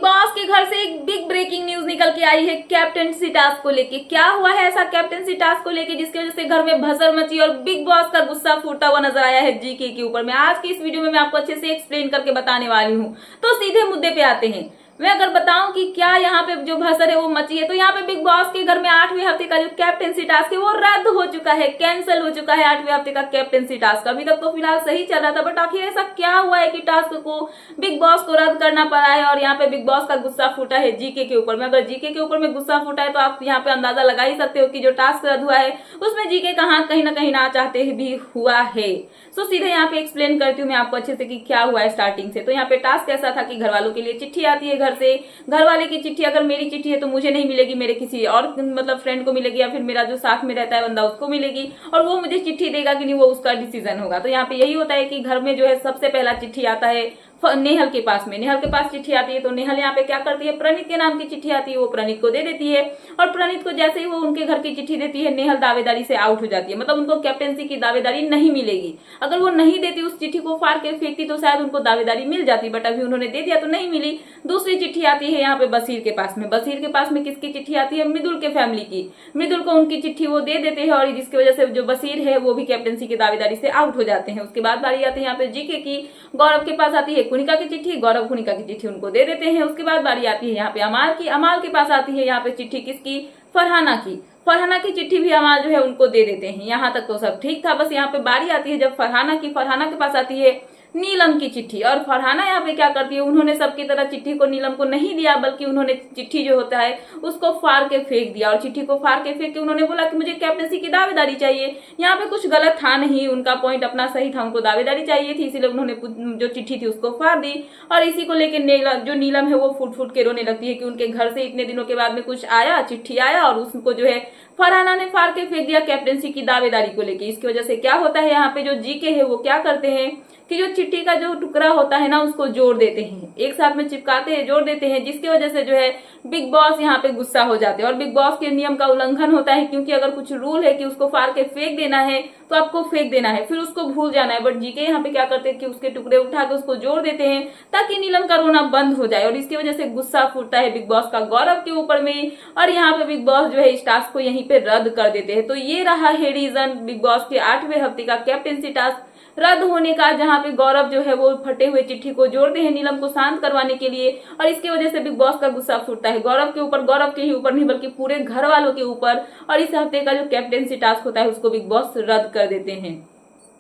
Boss के घर से एक बिग ब्रेकिंग न्यूज निकल के आई है कैप्टेंसी टास्क को लेके। क्या हुआ है ऐसा कैप्टेंसी टास्क को लेके जिसकी वजह से घर में भसड़ मची और बिग बॉस का गुस्सा फूटा हुआ नजर आया है जीके के ऊपर। मैं आज की इस वीडियो में मैं आपको अच्छे से एक्सप्लेन करके बताने वाली हूँ। तो सीधे मुद्दे पे आते हैं। मैं अगर बताऊं कि क्या यहाँ पे जो भसड़ है वो मची है, तो यहाँ पे बिग बॉस के घर में 8वें हफ्ते का जो कैप्टेंसी टास्क है वो रद्द हो चुका है, कैंसिल हो चुका है 8वें हफ्ते का कैप्टेंसी टास्क। अभी तक तो फिलहाल सही चल रहा था, बट आखिर ऐसा क्या हुआ है कि टास्क को बिग बॉस को रद्द करना पड़ा है और यहाँ पे बिग बॉस का गुस्सा फूटा है जीके के ऊपर में। अगर जीके के ऊपर में गुस्सा फूटा है तो आप यहाँ पे अंदाजा लगा ही सकते हो कि जो टास्क रद्द हुआ है उसमें जीके का हाथ कहीं ना चाहते भी हुआ है। सो सीधे यहाँ पे एक्सप्लेन करती हूँ मैं आपको अच्छे से कि क्या हुआ है स्टार्टिंग से। तो यहाँ पे टास्क ऐसा था कि घर वालों के लिए चिट्ठी आती है घर से। घर वाले की चिट्ठी अगर मेरी चिट्ठी है तो मुझे नहीं मिलेगी, मेरे किसी और मतलब फ्रेंड को मिलेगी या फिर मेरा जो साथ में रहता है बंदा उसको मिलेगी, और वो मुझे चिट्ठी देगा कि नहीं वो उसका डिसीजन होगा। तो यहाँ पे यही होता है कि घर में जो है सबसे पहला चिट्ठी आता है नेहल के पास में। नेहल के पास चिट्ठी आती है तो नेहल यहाँ पे क्या करती है, प्रणीत के नाम की चिट्ठी आती है वो प्रणीत को दे देती है, और प्रणीत को जैसे ही वो उनके घर की चिट्ठी देती है नेहल दावेदारी से आउट हो जाती है। मतलब उनको कैप्टेंसी की दावेदारी नहीं मिलेगी। अगर वो नहीं देती, उस चिट्ठी को फाड़ के फेंकती तो शायद उनको दावेदारी मिल जाती, बट अभी उन्होंने दे दिया तो नहीं मिली। दूसरी चिट्ठी आती है यहाँ पे बसीर के पास में। बसीर के पास में किसकी चिट्ठी आती है, मृदुल के फैमिली की। मृदुल को उनकी चिट्ठी वो दे देते हैं और जिसकी वजह से जो बसीर है वो भी कैप्टेंसी की दावेदारी से आउट हो जाते हैं। उसके बाद बारी आती है यहाँ पे जीके की। गौरव के पास आती है कुनिका की चिट्ठी, गौरव कुनिका की चिट्ठी उनको दे देते हैं। उसके बाद बारी आती है यहाँ पे अमाल की। अमाल के पास आती है यहाँ पे चिट्ठी किसकी, फरहाना की। फरहाना की चिट्ठी भी अमाल जो है उनको दे देते हैं। यहाँ तक तो सब ठीक था, बस यहाँ पे बारी आती है जब फरहाना की। फरहाना के पास आती है नीलम की चिट्ठी, और फरहाना यहाँ पे क्या करती है, उन्होंने सबकी तरह चिट्ठी को नीलम को नहीं दिया, बल्कि उन्होंने चिट्ठी जो होता है उसको फाड़ के फेंक दिया। और चिट्ठी को फाड़ के फेंक के उन्होंने बोला कि मुझे कैप्टेंसी की दावेदारी चाहिए। यहाँ पे कुछ गलत था नहीं, उनका पॉइंट अपना सही था, उनको दावेदारी चाहिए थी, इसीलिए उन्होंने जो चिट्ठी थी उसको फाड़ दी। और इसी को लेकर जो नीलम है वो फूट फूट के रोने लगती है कि उनके घर से इतने दिनों के बाद में कुछ आया, चिट्ठी आया, और उसको जो है फरहाना ने फाड़ के फेंक दिया कैप्टेंसी की दावेदारी को लेके। इसकी वजह से क्या होता है, यहाँ पे जो जीके है वो क्या करते हैं कि जो चिट्ठी का जो टुकड़ा होता है ना उसको जोड़ देते हैं, एक साथ में चिपकाते हैं, जोड़ देते हैं, जिसकी वजह से जो है बिग बॉस यहाँ पे गुस्सा हो जाते हैं। और बिग बॉस के नियम का उल्लंघन होता है, क्योंकि अगर कुछ रूल है कि उसको फाड़ के फेंक देना है तो आपको फेंक देना है, फिर उसको भूल जाना है। बट जीके यहाँ पे क्या करते हैं कि उसके टुकड़े उठा के उसको जोड़ देते हैं ताकि नीलम का रोना बंद हो जाए, और इसकी वजह से गुस्सा फूटता है बिग बॉस का गौरव के ऊपर में, और यहाँ पे बिग बॉस जो है इस टास्क को यहीं पे रद्द कर देते हैं। तो ये रहा है रीजन बिग बॉस के 8वें हफ्ते का कैप्टेंसी टास्क रद्द होने का, जहां पे गौरव जो है वो फटे हुए चिट्ठी को जोड़ते हैं नीलम को शांत करवाने के लिए, और इसकी वजह से बिग बॉस का गुस्सा फूटता है गौरव के ऊपर, गौरव के ही ऊपर नहीं बल्कि पूरे घर वालों के ऊपर, और इस हफ्ते का जो कैप्टेंसी टास्क होता है उसको बिग बॉस रद्द कर देते हैं।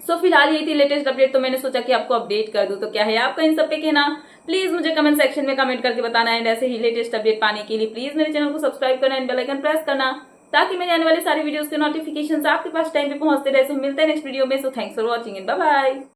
सो फिलहाल यही थी लेटेस्ट अपडेट, तो मैंने सोचा कि आपको अपडेट कर दूं। तो क्या है आपका इन सब पे कहना, प्लीज मुझे कमेंट सेक्शन में कमेंट करके बताना है। ऐसे ही लेटेस्ट अपडेट पाने के लिए प्लीज मेरे चैनल को सब्सक्राइब करना एंड बेल आइकन प्रेस करना, ताकि मेरे आने वाले सारे वीडियोस के नोटिफिकेशंस आपके पास टाइम पे पहुंचते रहे। सो मिलते हैं नेक्स्ट वीडियो में। So thanks for watching and bye bye.